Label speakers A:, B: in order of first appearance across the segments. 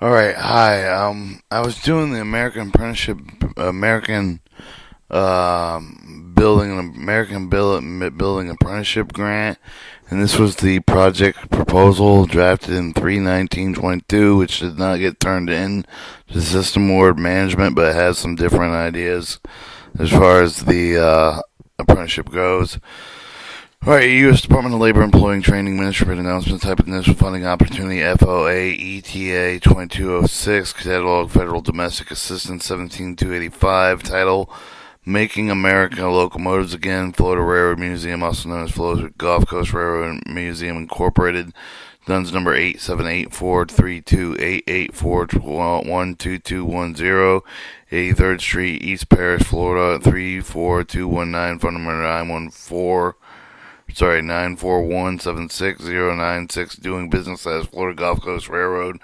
A: All right, hi. I was doing the American Apprenticeship, American building apprenticeship grant, and this was the project proposal drafted in 3/19/22, which did not get turned in to System Board Management, but has some different ideas as far as the apprenticeship goes. All right, U.S. Department of Labor Employing Training Ministry announcement type of initial funding opportunity FOA ETA 2206 Catalog Federal Domestic Assistance 17285 title Making America Locomotives Again Florida Railroad Museum, also known as Florida Gulf Coast Railroad Museum Incorporated, DUNS number 878-432-884-12210, 83rd Street, East Paris, Florida 34219, phone number 941760996, doing business as Florida Gulf Coast Railroad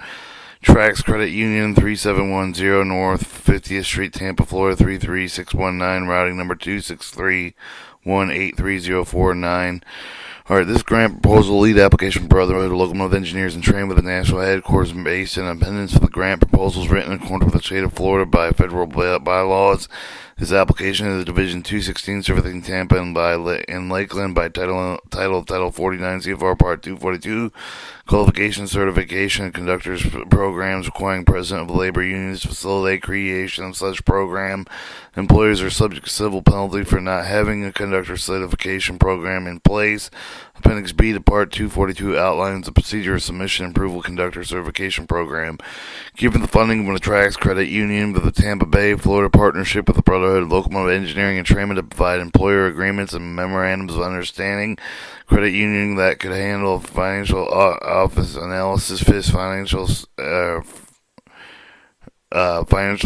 A: Tracks Credit Union, 3710 North 50th Street, Tampa, Florida 33619, routing number 263183049. Alright, this grant proposal lead application for Brotherhood of Locomotive Engineers and Train with a national headquarters based in Independence for the grant proposals written in accordance with the state of Florida by federal bylaws. This application is Division 216 servicing Tampa and Lakeland by Title 49 CFR Part 242 qualification certification conductors programs requiring president of labor unions to facilitate creation of such program. Employers are subject to civil penalty for not having a conductor certification program in place. Appendix B to Part 242 outlines the procedure of submission and approval conductor certification program. Given the funding from the Tracks Credit Union with the Tampa Bay, Florida partnership with the Brotherhood of Locomotive Engineering and Trainment to provide employer agreements and memorandums of understanding, credit union that could handle financial office analysis, financial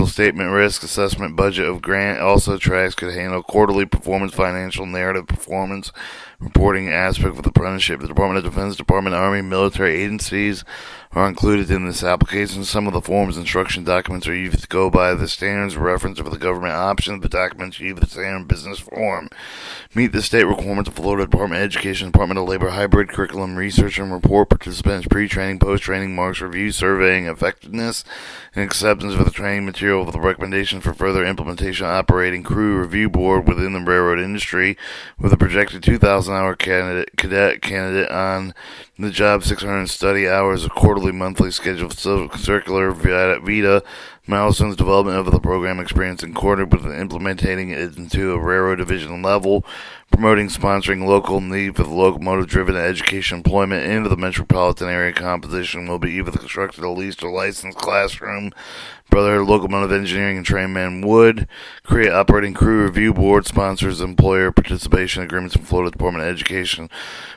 A: statement risk assessment budget of grant. Also, Tracks could handle quarterly performance, financial narrative performance reporting aspect of the apprenticeship. The Department of Defense, Department, Army, military agencies are included in this application. Some of the forms instruction documents are used to go by the standards reference for the government options. The documents use the standard business form. Meet the state requirements of Florida Department of Education, Department of Labor, hybrid curriculum, research and report participants, pre-training, post-training, marks, review, surveying, effectiveness, and acceptance of the training material with a recommendation for further implementation, operating crew review board within the railroad industry with a projected 2,000-hour cadet candidate on the job, 600 study hours, a quarterly, monthly schedule, circular vita, milestones, development of the program experience, and coordinated with implementing it into a railroad division level, promoting, sponsoring local need for the locomotive-driven education employment into the metropolitan area. Composition will be either constructed, a leased or licensed classroom. Brotherhood Locomotive Engineering and Trainman would create operating crew review board, sponsors employer participation agreements in Florida Department of Education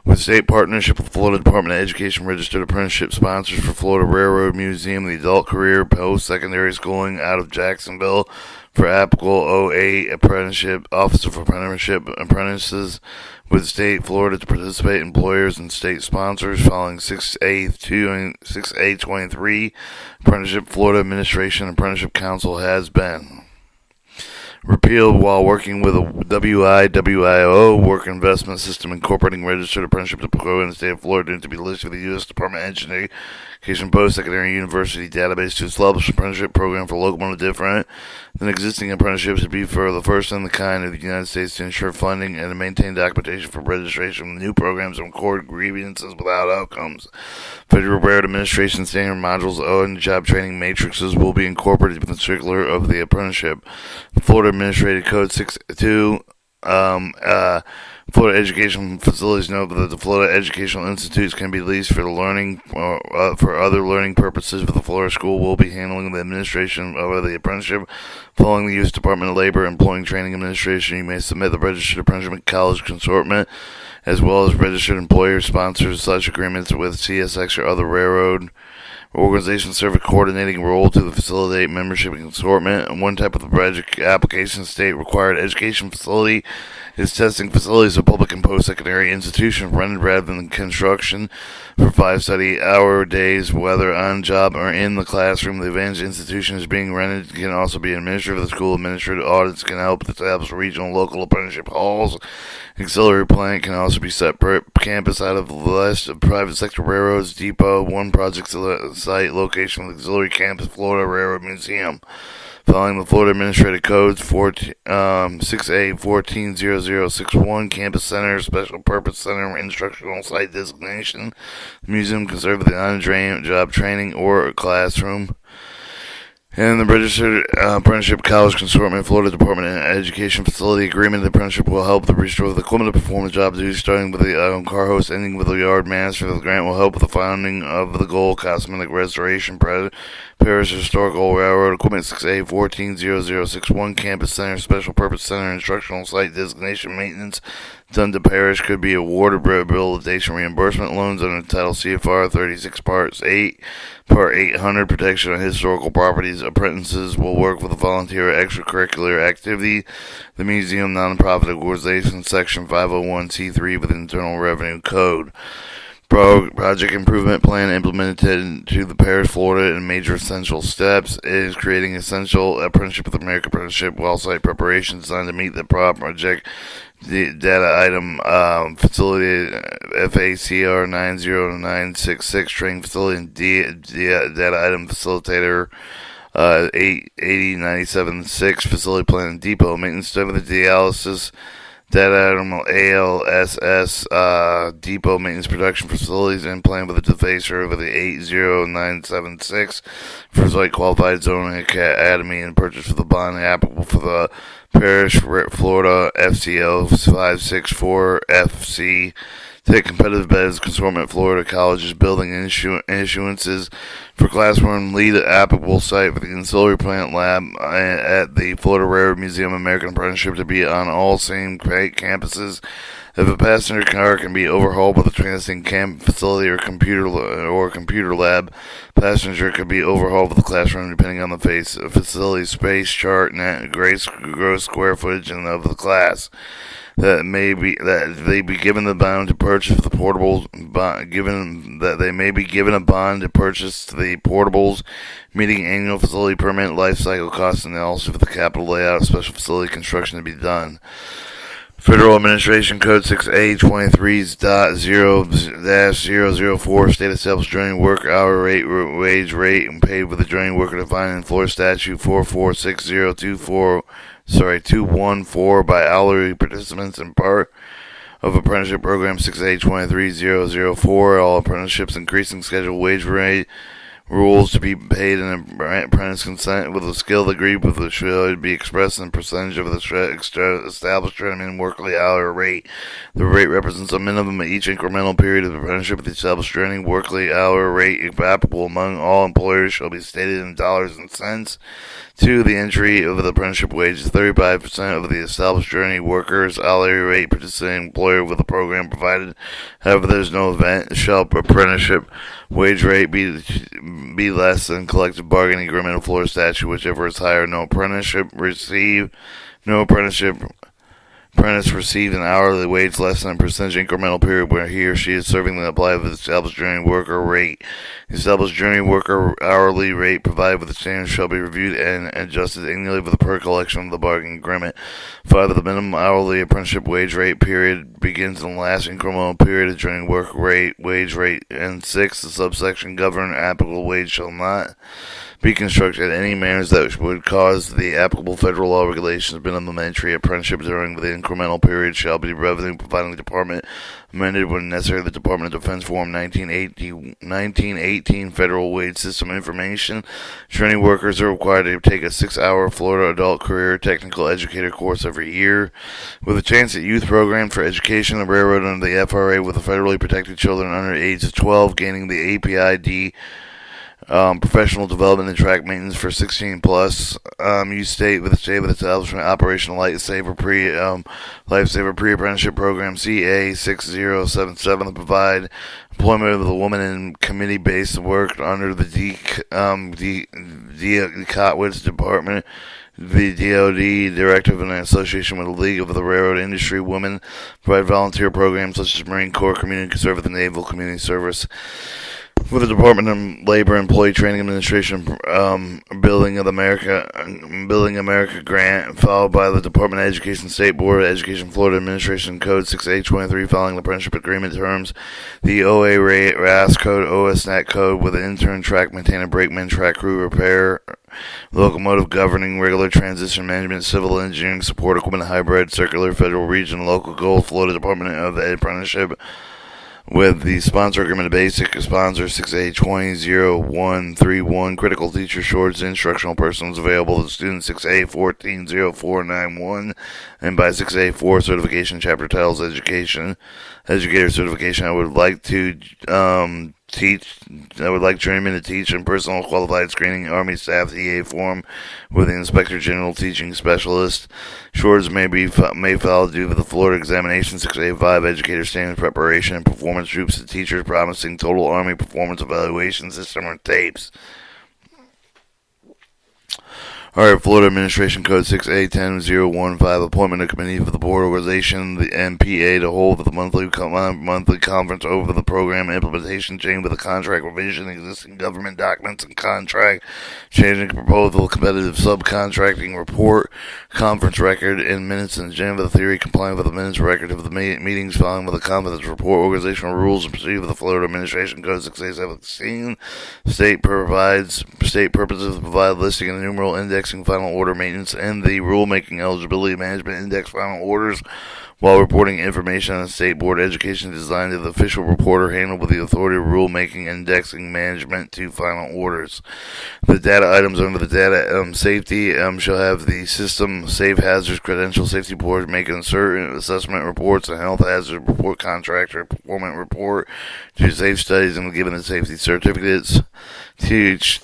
A: with state partnership with Florida Department of Education registered apprenticeship sponsors for Florida Railroad Museum, the adult career post-secondary schooling out of Jacksonville for applicable OA apprenticeship, Officer for Apprenticeship apprentices with state Florida to participate employers and state sponsors following 6A23 apprenticeship. Florida Administration Apprenticeship Council has been repealed while working with a WIWIO work investment system incorporating registered apprenticeship to pro in the state of Florida to be listed with the U.S. Department of Education post-secondary university database to establish an apprenticeship program for locomotive different than existing apprenticeships to be for the first in the kind of the United States to ensure funding and to maintain documentation for registration of new programs and record grievances without outcomes. Federal Railroad Administration standard modules and job training matrices will be incorporated with the circular of the apprenticeship. Florida Administrative Code 62 Florida Educational Facilities note that the Florida Educational Institutes can be leased for the learning or for other learning purposes, but the Florida School will be handling the administration of the apprenticeship. Following the U.S. Department of Labor Employing Training Administration, you may submit the Registered Apprenticeship College Consortium, as well as registered employer sponsors such agreements with CSX or other railroad organizations serve a coordinating role to facilitate membership in consortium. And one type of the application state required education facility Its testing facilities of public and post-secondary institutions rented rather than construction for 5 study hour days, whether on job or in the classroom. The advanced institution is being rented can also be administered. The school administrative audits can help establish regional and local apprenticeship halls. Auxiliary plant can also be set per campus out of the list of private sector railroads depot. One project site location of the auxiliary campus, Florida Railroad Museum. Following the Florida Administrative Codes 6A 140061, Campus Center, Special Purpose Center, Instructional Site Designation. The museum can serve the on-job training or classroom. And the Registered Apprenticeship College Consortium, Florida Department of Education Facility Agreement. The apprenticeship will help the restore the equipment to perform the job duties, starting with the car host, ending with the yard master. The grant will help with the founding of the Gold Cosmetic Restoration Parish Historical Railroad Equipment 6A 140061 Campus Center, Special Purpose Center, Instructional Site Designation Maintenance done to parish could be awarded rehabilitation reimbursement loans under Title CFR 36 Part 8, Part 800, Protection of Historical Properties. Apprentices will work with a volunteer extracurricular activity. The museum nonprofit organization, Section 501c3 with Internal Revenue Code. Project improvement plan implemented to the parish, Florida, in major essential steps is creating essential apprenticeship with American Apprenticeship well site preparation designed to meet the project data item facility FACR 90966 training facility and data item facilitator 88097-6 facility plan and depot maintenance of the dialysis data item ALSS depot maintenance production facilities and plan with the defacer over the 80976 for site qualified zoning academy and purchase for the bond applicable for the parish Florida FCO 564 FC. Take competitive bids, consortium Florida colleges building issuances for classroom lead applicable site for the auxiliary plant lab at the Florida Railroad Museum American Apprenticeship to be on all same campuses. If a passenger car can be overhauled with a transiting camp facility or computer lab, passenger could be overhauled with a classroom depending on the facility space chart and gross square footage and of the class. That they be given the bond to purchase the portables. Given that they may be given a bond to purchase the portables, meeting annual facility permit life cycle costs, and also for the capital layout of special facility construction to be done. Federal Administration Code 6A 23.0-004 State established joining work hour rate, wage rate, and paid with the joining worker defined in Florida Statute 214 by hourly participants in part of apprenticeship program 6A 23.004. All apprenticeships increasing schedule wage rate rules to be paid in apprentice consent with a skill agreed with which should be expressed in percentage of the established minimum workly hour rate. The rate represents a minimum of each incremental period of apprenticeship. The established training workly hour rate applicable among all employers shall be stated in dollars and cents. 2. The entry of the apprenticeship wage is 35% of the established journey worker's hourly rate participating employer with the program provided. However, there is no event shall apprenticeship wage rate be less than collective bargaining agreement of Florida statute, whichever is higher. Apprentice received an hourly wage less than a percentage incremental period where he or she is serving the apply with the established journey worker rate. The established journey worker hourly rate provided with the standards shall be reviewed and adjusted annually with the per collection of the bargaining agreement. 5. The minimum hourly apprenticeship wage rate period begins in the last incremental period of journey worker rate, wage rate. And 6. The subsection govern applicable wage shall not be constructed in any manners that would cause the applicable federal law regulations minimum entry apprenticeship during the incremental period shall be revenue providing the department amended when necessary. The Department of Defense Form 1918 Federal Wage System Information. Training workers are required to take a 6-hour Florida Adult Career Technical Educator course every year with a chance at youth program for education of the railroad under the FRA with the federally protected children under the age of 12 gaining the APID Professional development and track maintenance for 16 plus. Use state with establishment operational lifesaver pre-apprenticeship program CA 6077 to provide employment of the woman in committee-based work under the Kotwitz Department. The DoD directive in association with the League of the Railroad Industry Women provide volunteer programs such as Marine Corps Community Service and Naval Community Service. With the Department of Labor Employee Training Administration Building America grant, followed by the Department of Education State Board of Education Florida Administration Code 6A23 following the apprenticeship agreement terms, the OA RAS code, OSNAT code with an intern track maintainer, brakeman, track crew repair, locomotive governing, regular transition management, civil engineering support, equipment hybrid, circular, federal, region, local goal, Florida Department of Apprenticeship. With the sponsor agreement, basic sponsor 6A200131, critical teacher shorts, instructional personnel available to students 6A140491, and by 6A4 certification, chapter titles, educator certification. I would like journeyman to teach and personal qualified screening Army staff EA form with the Inspector General teaching specialist. Shorts may follow due to the Florida examination 6A5 educator standards preparation and performance groups to teachers promising total Army performance evaluation system or tapes. Alright, Florida Administration Code 6A10015, appointment of committee for the board organization, the MPA, to hold the monthly conference over the program implementation change with the contract revision, existing government documents and contract, changing proposal, competitive subcontracting report, conference record, and minutes and agenda of the theory, complying with the minutes record of the meetings following with the conference report, organizational rules and procedure of the Florida Administration Code 6A17. State purposes to provide listing and numeral index final order maintenance and the rulemaking eligibility management index final orders while reporting information on the state board education designed to the official reporter handled with the authority of rulemaking indexing management to final orders. The data items under the data safety shall have the system safe hazards credential safety board make certain assessment reports and health hazard report contractor performance report to safe studies and given the safety certificates teach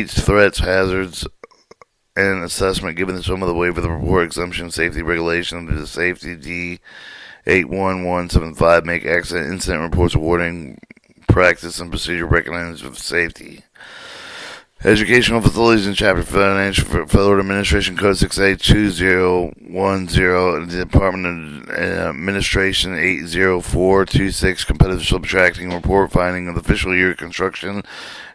A: threats hazards and assessment given the sum of the waiver, the report exemption, safety regulation, the safety D81175, make accident incident reports awarding practice and procedure recognized of safety. Educational facilities in Chapter Financial Florida Administration Code 6A2010, the Department of Administration 80426, competitive subtracting report finding of the official year construction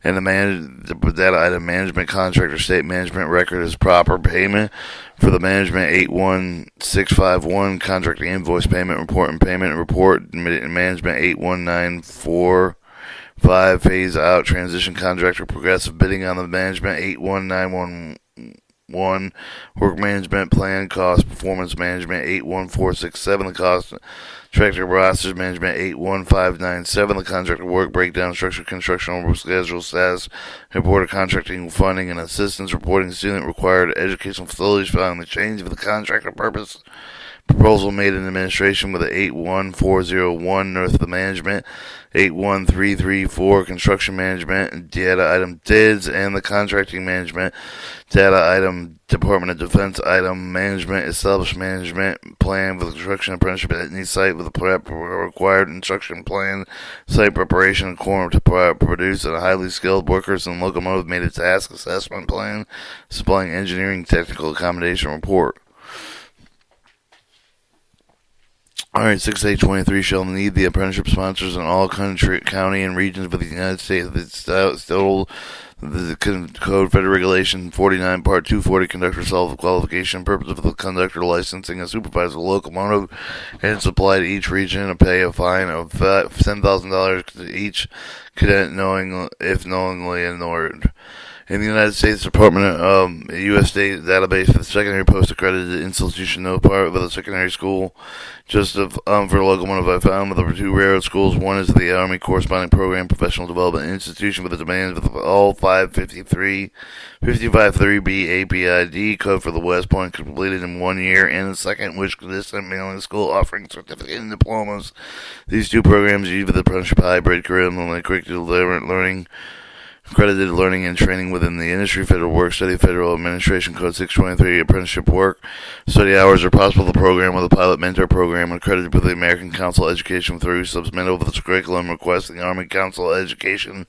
A: and the data item management contractor state management record is proper payment for the management 81651 contracting invoice payment report and payment report management 81945 phase out transition contractor progressive bidding on the management 81911 work management plan cost performance management 81467 the cost tractor rosters management 81597 the contractor work breakdown structure construction schedule status report of contracting funding and assistance reporting student required educational facilities following the change of the contractor purpose proposal made in administration with the 81401 north of the management 81334 construction management data item DIDS and the contracting management data item Department of Defense item management established management plan for the construction apprenticeship at any site with a required instruction plan site preparation and quorum to produce a highly skilled workers and locomotive made a task assessment plan supplying engineering technical accommodation report. Alright, 6A23 shall need the apprenticeship sponsors in all county and regions of the United States. It's still the Code Federal Regulation 49, Part 240, conductor self-qualification, purpose of the conductor licensing a supervisor locomotive, and supply to each region to pay a fine of $10,000 to each cadet if knowingly ignored. In the United States Department of U.S. State database for the secondary post-accredited institution, no part of the secondary school. Just for the locomotive I found with the two railroad schools. One is the Army Corresponding Program Professional Development Institution with the demands of all 553B APID code for the West Point completed in 1 year, and the second, which consistent mailing school offering certificate and diplomas. These two programs use the apprenticeship hybrid curriculum and curricular learning accredited learning and training within the industry, federal work study, Federal Administration Code 623, apprenticeship work. Study hours are possible. The program with a pilot mentor program accredited with the American Council of Education through submittal of the curriculum requesting Army Council of Education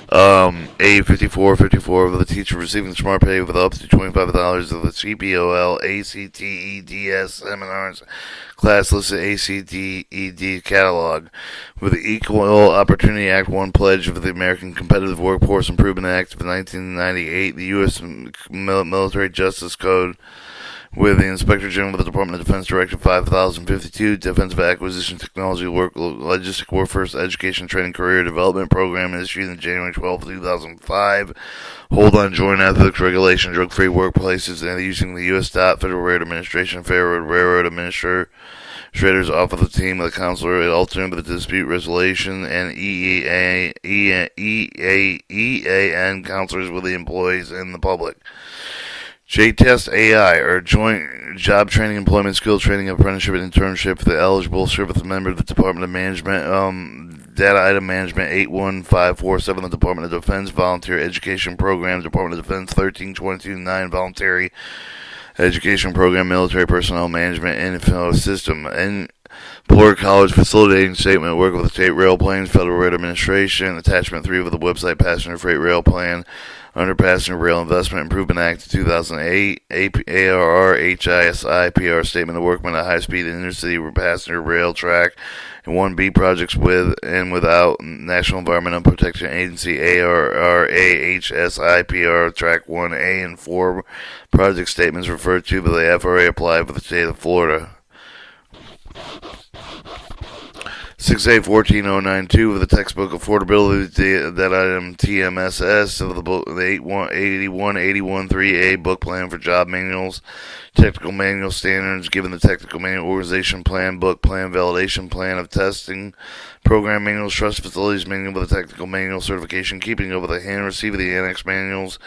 A: A5454 of the teacher receiving smart pay with up to $25 of the CPOL ACTEDS seminars class listed ACTED catalog with the Equal Opportunity Act 1 pledge of the American Competitive Workforce Improvement Act of 1998, the U.S. Military Justice Code with the Inspector General of the Department of Defense Directive 5052, Defensive Acquisition Technology Logistic Workforce Education Training Career Development Program issued on January 12, 2005. Hold on Joint Ethics Regulation, Drug-Free Workplaces, and using the U.S. Federal Railroad Administration, Railroad Administrator's Office of the Team of the Counselor, Alternative Dispute Resolution, and EAN counselors with the employees and the public. J-Test AI, or Joint Job Training, Employment, Skill Training, Apprenticeship, and Internship for the eligible service member of the Department of Management, Data Item Management 81547, the Department of Defense Volunteer Education Program, Department of Defense 13229, Voluntary Education Program, Military Personnel Management and System, and Employer College Facilitating Statement, work with the State Rail Plans, Federal Rail Administration, Attachment 3 of the website Passenger Freight Rail Plan, under Passenger Rail Investment Improvement Act of 2008, ARR, HISI, PR Statement of Workmen at High Speed Intercity Passenger Rail Track, and 1B projects with and without National Environmental Protection Agency, ARR, AHSI, PR Track 1A, and 4 project statements referred to by the FRA applied for the state of Florida. 6A14092 of the textbook affordability, that item TMSS of the book, the 81813A book plan for job manuals, technical manual standards, given the technical manual organization plan, book plan, validation plan of testing, program manuals, trust facilities manual with a technical manual certification, keeping over the hand receipt of the annex manuals,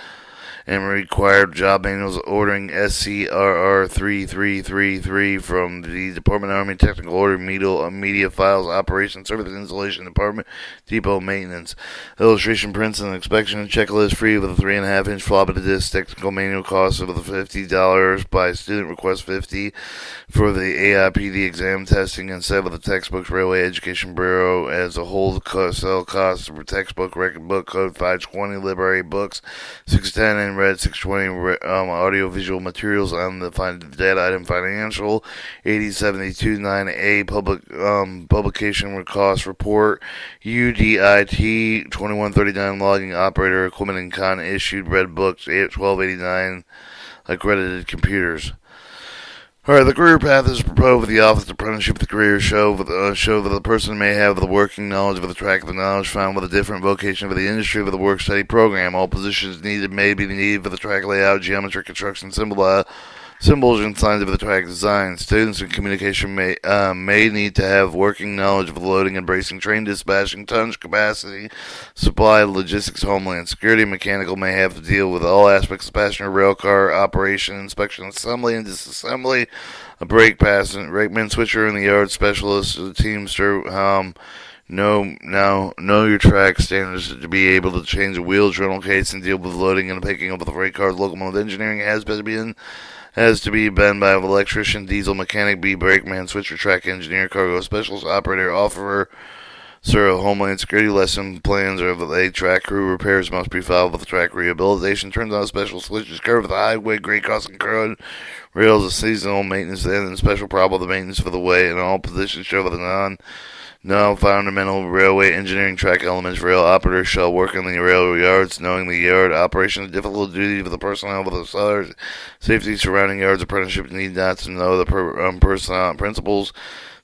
A: and required job manuals, ordering SCRR 3333 from the Department of Army Technical Order, Media Files, Operations, Service Installation Department, Depot Maintenance. Illustration prints and inspection checklist free with a 3.5-inch floppy disk. Technical manual cost of the $50 by student, request $50 for the AIPD exam testing instead of the textbooks. Railway Education Bureau as a whole sell cost for textbook, record book code 520, library books 610 and red 620, audio visual materials on the data item financial 80729A publication cost report UDIT 2139 logging operator equipment and con issued red books 1289 accredited computers. Alright, the career path is proposed with the Office of Apprenticeship, the career show that the person may have the working knowledge of the track of the knowledge found with a different vocation for the industry of the work study program. All positions needed may be needed for the track layout, geometry, construction, symbols and signs of the track design. Students in communication may need to have working knowledge of the loading and bracing, train dispatching, tonnage, capacity, supply, logistics, homeland security. Mechanical may have to deal with all aspects of passenger rail car operation, inspection, assembly, and disassembly. A brakeman, switcher in the yard, specialist, teamster, know your track standards to be able to change a wheel, journal case, and deal with loading and picking up with the freight cars. Locomotive engineering has to be done by an electrician, diesel mechanic, brakeman, switcher, track engineer, cargo specialist, operator, offerer, Homeland Security lesson plans of a track crew. Repairs must be filed with the track rehabilitation. Turns out special switches curve with the highway, grade crossing curve, rails, a seasonal maintenance, and special problem of the maintenance for the way, and all positions show the fundamental railway engineering track elements. Rail operators shall work in the rail yards, knowing the yard operation is a difficult duty for the personnel with the sellers. Safety surrounding yards. Apprenticeship need not to know the personnel principles.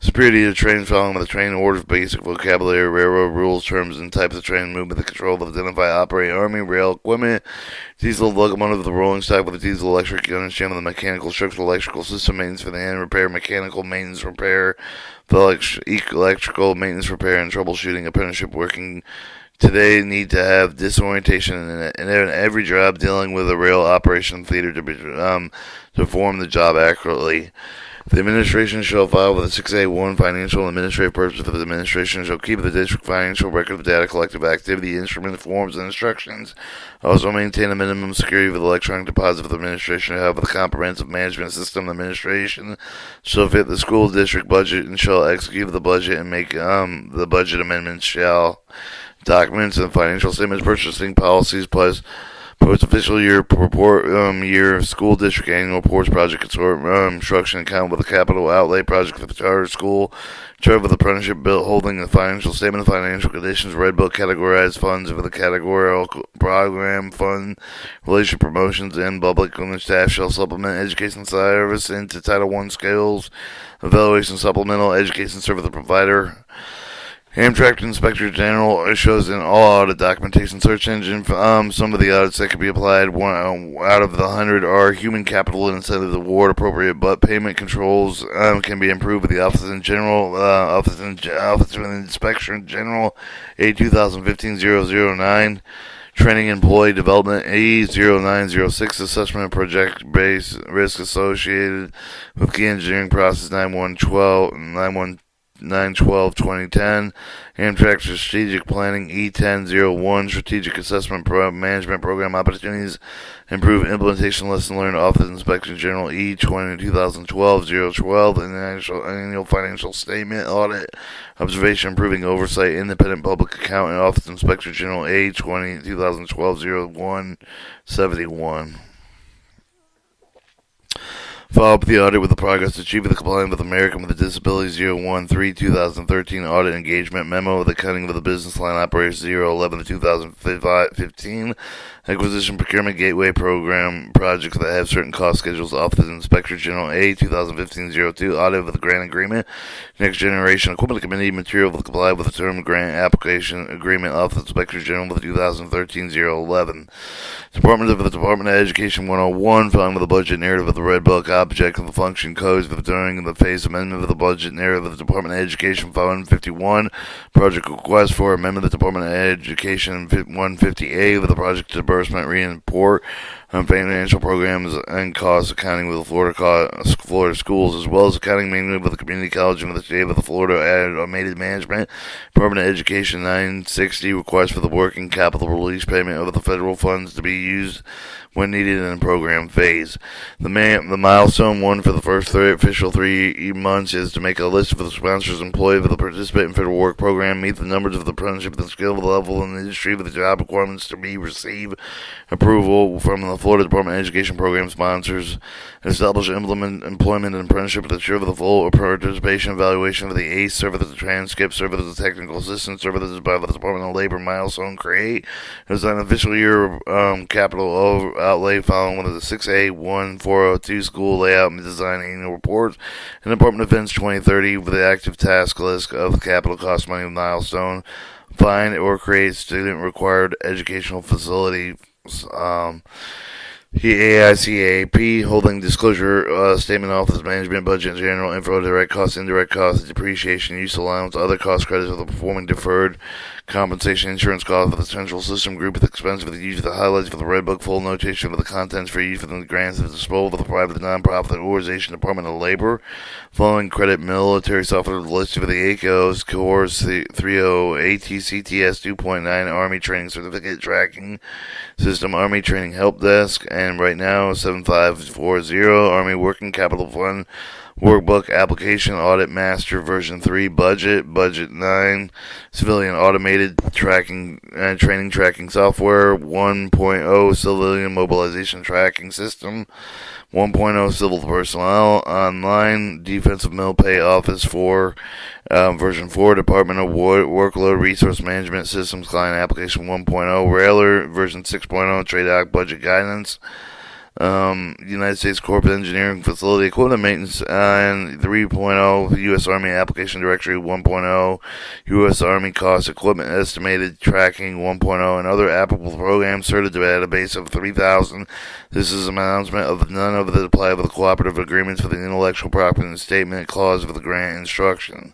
A: Superiority of train, following the train orders, basic vocabulary, railroad rules, terms, and types of train movement, the control of identify, operate Army, rail equipment, diesel locomotive, the rolling stock with the diesel electric, you understand the mechanical structural electrical system maintenance for the end, repair, mechanical maintenance, repair, electrical maintenance, repair, and troubleshooting. Apprenticeship working today need to have disorientation in every job dealing with a rail operation theater to perform the job accurately. The administration shall file with the 6A1 financial and administrative purpose for the administration shall keep the district financial record of data collective activity, instrument forms, and instructions. Also maintain a minimum security for the electronic deposit for the administration to have a comprehensive management system. The administration shall fit the school district budget and shall execute the budget and make the budget amendments shall documents and financial statements, purchasing policies, plus post-official year report, year school district annual reports, project construction account with a capital outlay project for the charter school, chart with apprenticeship bill holding the financial statement of financial conditions, red book categorized funds for the categorical program fund, relation promotions, and public staff shall supplement education service into Title I skills, evaluation supplemental education service provider. Amtrak Inspector General shows in all audit documentation search engine. Some of the audits that could be applied, one out of the 100 are human capital and incentive award appropriate, but payment controls can be improved with the Office of the Inspector General A 2015-009. Training Employee Development A0906 Assessment of Project-Based Risk Associated with Key Engineering Process 9/12/2010, Amtrak Strategic Planning E1001 Strategic Assessment Management Program Opportunities, Improved Implementation Lesson Learned, Office Inspection General E2012-012, and Annual Financial Statement Audit Observation Improving Oversight, Independent Public Accountant, Office Inspector General A2012-00171. Follow up the audit with the progress achieved with the compliance with American with a Disabilities 013-2013 audit engagement memo, the cutting of the business line operations 011-2015 acquisition procurement gateway program projects that have certain cost schedules. Office Inspector General A 2015-02 audit of the grant agreement, next generation equipment committee material with comply with the term grant application agreement. Office Inspector General with 2013-011 Department of Education 101 following with the budget narrative of the Red Book object of the function codes during the phase amendment of the budget narrative of the Department of Education 151 project request for amendment of the Department of Education 150A with the project disbursement report on financial programs and cost accounting with the Florida schools, as well as accounting mainly with the community college and with the state of the Florida automated management. Department of Education 960 request for the working capital release payment of the federal funds to be used when needed in the program phase. The milestone one for the first official 3 months is to make a list of the sponsors employed for the participate in federal work program, meet the numbers of the apprenticeship and skill level in the industry with the job requirements to be receive approval from the Florida Department of Education program sponsors, establish employment and apprenticeship to ensure the full participation evaluation of the ACE service, the transcript service, the technical assistance services by the Department of Labor milestone create as an official year capital outlay following one of the 6A1402 school layout and design annual reports and Department of Defense 2030 with the active task list of the capital cost money milestone, find or create student required educational facility. AICAP holding disclosure statement, office management budget, general info, direct costs, indirect costs, depreciation, use allowance, other cost credits for the performing deferred compensation, insurance costs for the central system group with expense for the use of the highlights for the Red Book, full notation for the contents for use for the grants of the disposal for the private nonprofit organization, Department of Labor, following credit military software list for the ACOs, Course 30 ATCTS 2.9 Army Training Certificate Tracking System, Army Training Help Desk, and right now 7540 Army Working Capital Fund Workbook Application Audit Master Version 3 Budget 9 Civilian Automated Tracking and Training Tracking Software 1.0 Civilian Mobilization Tracking System 1.0 Civil Personnel Online Defensive Mill Pay Office 4 Version 4 Department of Workload Resource Management Systems Client Application 1.0 Railer Version 6.0 Trade Act Budget Guidance United States Corps Engineering Facility Equipment Maintenance and 3.0 U.S. Army Application Directory 1.0 U.S. Army Cost Equipment Estimated Tracking 1.0 and other applicable programs certified database of 3,000. This is an announcement of none of the apply of the cooperative agreements for the intellectual property and statement clause of the grant instruction.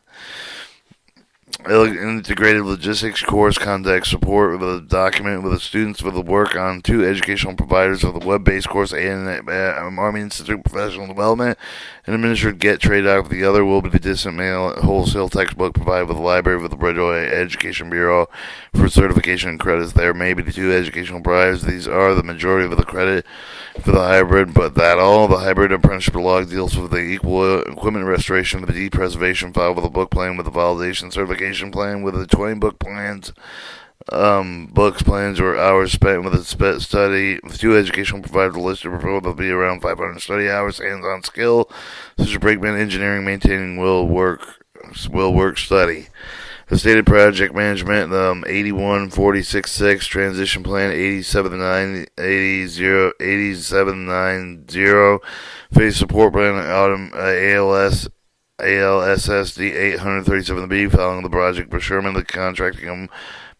A: integrated logistics course contact support with a document with the students with the work on two educational providers of the web-based course and Army Institute of Professional Development and administered Get Trade Out. The other will be the distant mail wholesale textbook provided with the library with the Bridgeway Education Bureau for certification and credits. There may be two educational providers. These are the majority of the credit for the hybrid, but that all the hybrid apprenticeship log deals with the equal equipment restoration, with the depreservation file, with the book plan, with the validation certification plan, with the 20 book plans, books, plans, or hours spent with a study. With two educational providers listed, will be around 500 study hours, hands-on skill, such as brakeman, engineering, maintaining, will work study. The stated project management, 8146.6, transition plan 8790, phase support plan, ALSSD 837B, following the project procurement, the contracting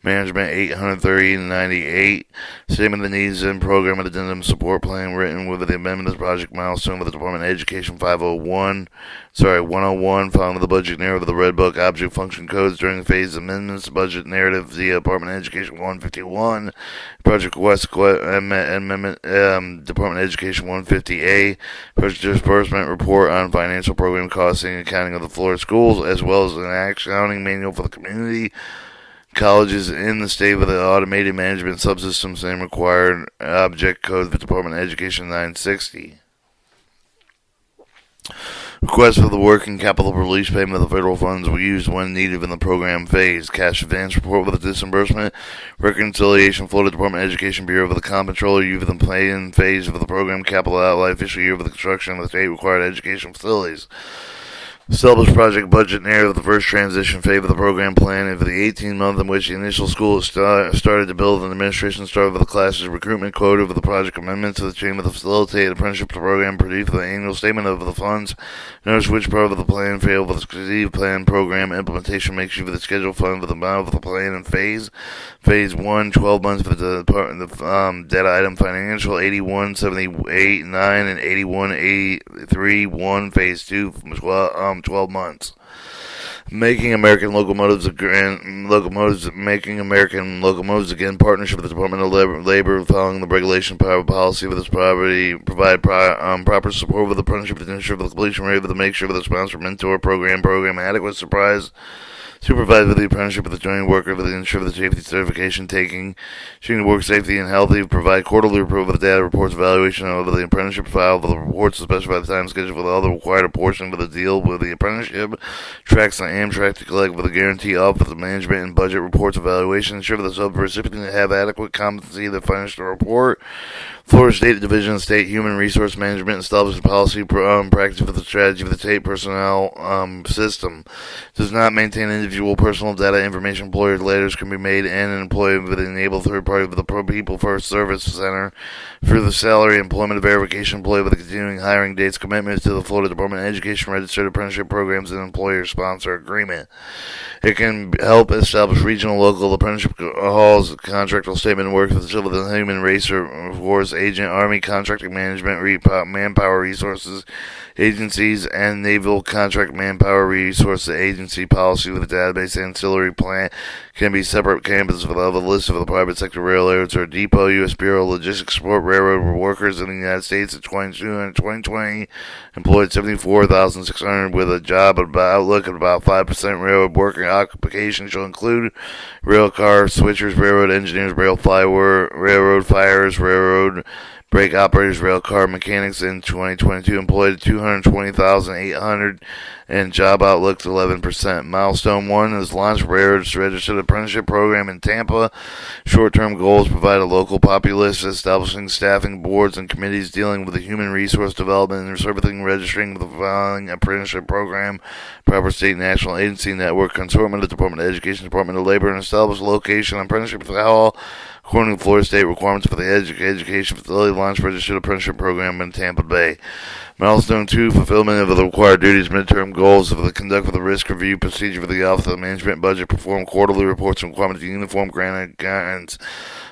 A: management 830.98, statement of the needs and program and addendum support plan written with the amendment of the project milestone with the Department of Education 101, following the budget narrative of the Red Book object function codes during the phase amendments, budget narrative via Department of Education 151, project request amendment, Department of Education 150A, project disbursement report on financial program costing and accounting of the Florida schools, as well as an accounting manual for the community colleges in the state with the automated management subsystems and required object code for Department of Education 960. Request for the working capital release payment of the federal funds will be used when needed in the program phase. Cash advance report with the disbursement reconciliation. Florida Department of Education Bureau with the comptroller. You with the plan phase of the program capital outlay official year with the construction of the state required education facilities. Establish project budget narrative of the first transition phase of the program plan and for the 18-month in which the initial school started to build and administration started with the classes recruitment quota of the project amendments to the chain with the facilitated apprenticeship program produced the annual statement of the funds. Notice which part of the plan failed with the strategic plan program implementation makes you for the schedule fund with the amount of the plan and phase. Phase 1, 12 months for the data item financial, 81.78.9 and 81.83.1. Phase 2, 12 months. Making American Locomotives again, partnership with the Department of Labor, following the regulation policy with its property, provide proper support with the apprenticeship, the ensure the completion rate, with the make sure with the sponsor mentor program adequate supervise with the apprenticeship with the joint worker with the ensure the safety certification taking, ensuring the work safety and healthy, provide quarterly report of the data reports, evaluation of the apprenticeship file for the reports to specify the time schedule for the other required portion of the deal with the apprenticeship, tracks on Amtrak to collect with a guarantee of the management and budget reports evaluation, ensure the sub-recipient have adequate competency to finish the report. Florida State Division of State Human Resource Management establishes policy practice for the strategy of the state personnel system. Does not maintain individual personal data information. Employer letters can be made and employed with an enabled third party with the People First Service Center for the salary employment verification employee with the continuing hiring dates commitments to the Florida Department of Education registered apprenticeship programs and employer sponsor agreement. It can help establish regional, local apprenticeship halls, contractual statement of work for the civil and human resource agent, Army contracting management, manpower resources agencies, and naval contract manpower resources agency policy with a database ancillary plant can be separate campuses without a list of the private sector railroads or depot. U.S. Bureau of Logistics Support Railroad workers in the United States in 2020 employed 74,600 with a job outlook of about 5% railroad working occupation shall include rail car switchers, railroad engineers, railroad fires, railroad brake operators, rail car mechanics. In 2022 employed 220,800 and job outlook's 11%. Milestone 1 is launched railroad's registered apprenticeship program in Tampa. Short-term goals provide a local populace, establishing staffing boards and committees dealing with the human resource development and servicing registering with the following apprenticeship program, proper state and national agency network, consortium of the Department of Education, Department of Labor, and establish location apprenticeship hall according to Florida state requirements for the education facility launch registered apprenticeship program in Tampa Bay. Milestone 2, fulfillment of the required duties, midterm goals of the conduct of the risk review procedure for the Office of Management Budget, perform quarterly reports and requirements of uniform grant guidance,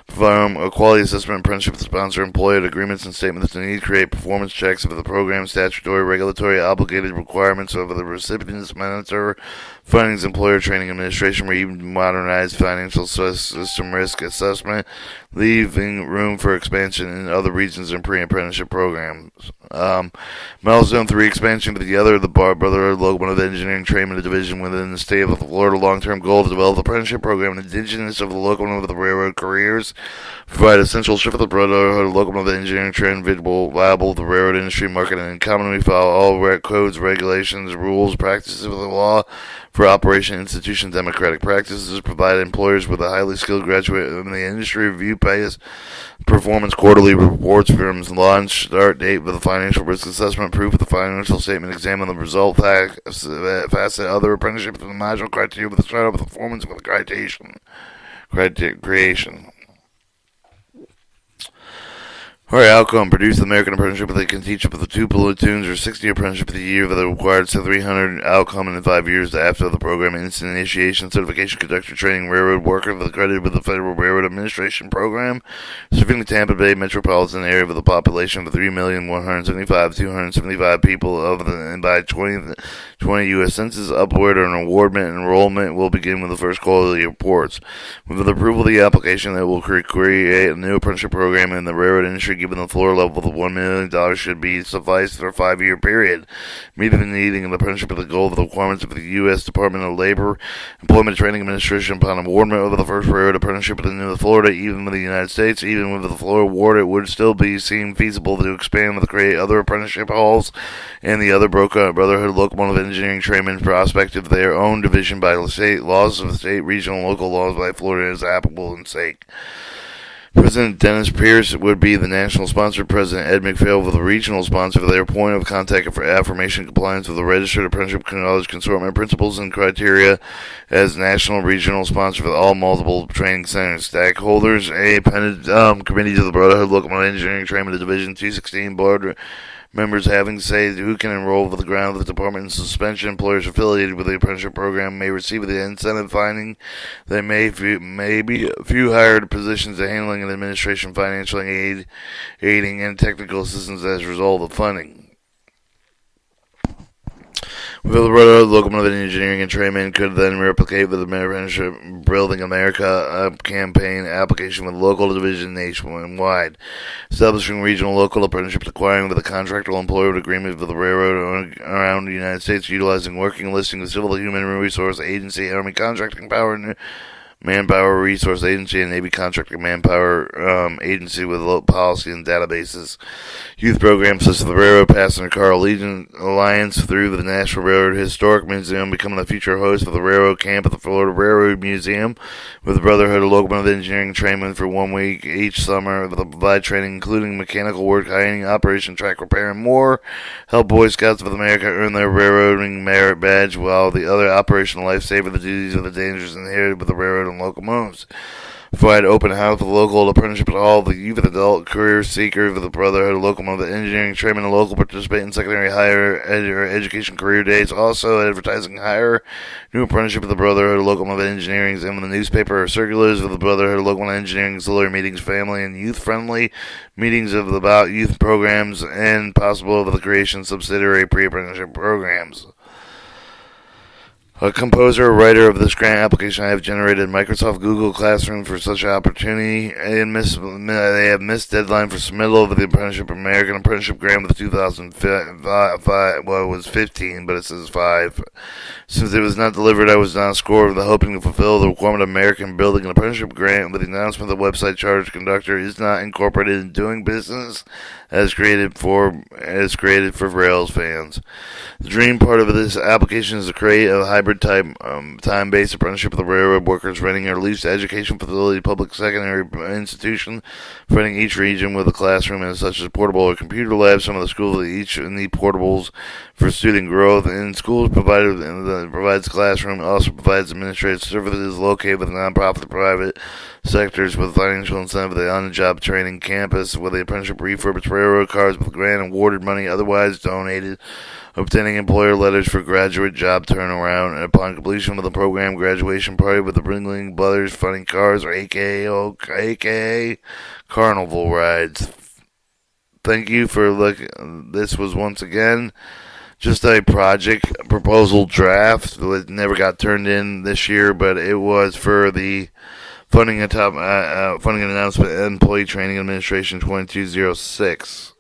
A: perform a quality assessment apprenticeship with sponsor employer agreements and statements of need, create performance checks of the program, statutory, regulatory, obligated requirements of the recipients, monitor findings, employer training, administration, modernize financial system risk assessment, leaving room for expansion in other regions and pre-apprenticeship programs. Milestone 3, expansion of the Brotherhood Locomotive Engineering Training Division within the state of Florida. Long-term goal to develop the apprenticeship program indigenous of the locomotive of the railroad careers, provide essential shift of the Brotherhood Locomotive Engineering Training viable the railroad industry, market, and economy, follow all codes, regulations, rules, practices of the law for operation, institution, democratic practices, provide employers with a highly skilled graduate in the industry, review pays, performance quarterly reports, firms launch, start date with the financial risk assessment, proof of the financial statement, examine the result, facet other apprenticeship and the module criteria with the start of performance with the creation. Alright, outcome. Produce the American Apprenticeship that can teach up to 2 platoons or 60 apprenticeship of the year for the required 300 outcome in 5 years after the program. Instant initiation, certification, conductor training, railroad worker for the credit with the Federal Railroad Administration program. Serving the Tampa Bay metropolitan area with a population of 3,175,275 people and by 2020 U.S. Census upward or enrollment will begin with the first quarterly reports. With the approval of the application, that will create a new apprenticeship program in the railroad industry. Given the floor level of $1 million should be suffice for a 5-year period. Meeting the needing of the apprenticeship of the goal of the requirements of the U.S. Department of Labor, Employment Training Administration upon awardment of the first railroad apprenticeship in Florida, even with the United States, even with the Florida award, it would still be seen feasible to expand to create other apprenticeship halls and the other Brotherhood Locomotive Engineering Training prospect of their own division by state laws of the state, regional, and local laws by Florida as applicable in state. President Dennis Pierce would be the national sponsor. President Ed McPhail with the regional sponsor for their point of contact for affirmation compliance with the Registered Apprenticeship College Consortium principles and criteria as national regional sponsor for all multiple training centers. Stakeholders, a committee to the Brotherhood Locomotive Engineering Training Division 216 board members having say who can enroll with the ground of the department in suspension. Employers affiliated with the apprenticeship program may receive the incentive finding they may be a few hired positions to handling and administration, financial aiding, and technical assistance as a result of funding. With the Brotherhood Locomotive Engineering and Training could then replicate with the Apprenticeship Building America campaign application with local division nationwide, establishing regional local apprenticeships, acquiring with a contractual employer agreement with the railroad around the United States, utilizing working listing of Civil Human Resource Agency, Army Contracting Power, Manpower Resource Agency, and Navy Contracting Manpower Agency with policy and databases. Youth programs such as the Railroad Passenger Car Alliance through the National Railroad Historic Museum, becoming the future host of the Railroad Camp at the Florida Railroad Museum with the Brotherhood of Locomotive Engineering Training for 1 week each summer. They'll provide training including mechanical work, hiding, operation, track repair, and more. Help Boy Scouts of America earn their railroading merit badge, while the other operational lifesaver, the duties of the dangers inherited with the railroad and locomotives. Provide open house with local apprenticeship at all the youth and adult career seeker of the Brotherhood of Locomotive Engineering Training and local participate in secondary higher education career days. Also advertising hire new apprenticeship of the Brotherhood of Locomotive Engineering in the newspaper or circulars of the Brotherhood of Locomotive Engineering auxiliary meetings, family and youth friendly meetings of about youth programs and possible of the creation of subsidiary pre-apprenticeship programs. A composer or writer of this grant application, I have generated Microsoft Google Classroom for such an opportunity. They have missed deadline for submittal of the Apprenticeship American Apprenticeship Grant of 2005. Well, it was 15, but it says 5. Since it was not delivered, I was not scored with the hoping to fulfill the requirement of American Building an Apprenticeship Grant with the announcement the website charge conductor is not incorporated in doing business as created for Rails fans. The dream part of this application is to create a hybrid hybrid type time-based apprenticeship of the railroad workers, renting or leased education facility, public secondary institution, fitting each region with a classroom and such as portable or computer labs. Some of the schools each need portables for student growth. In schools provides classroom, also provides administrative services located with nonprofit private sectors with financial incentive. The on-the-job training campus where the apprenticeship refurbishes railroad cars with grant awarded money otherwise donated, obtaining employer letters for graduate job turnaround, and upon completion of the program, graduation party with the Ringling Brothers Funny Cars, or AKA Carnival rides. Thank you for looking. This was once again just a project proposal draft. It never got turned in this year, but it was for the funding announcement, Employee Training Administration 2206.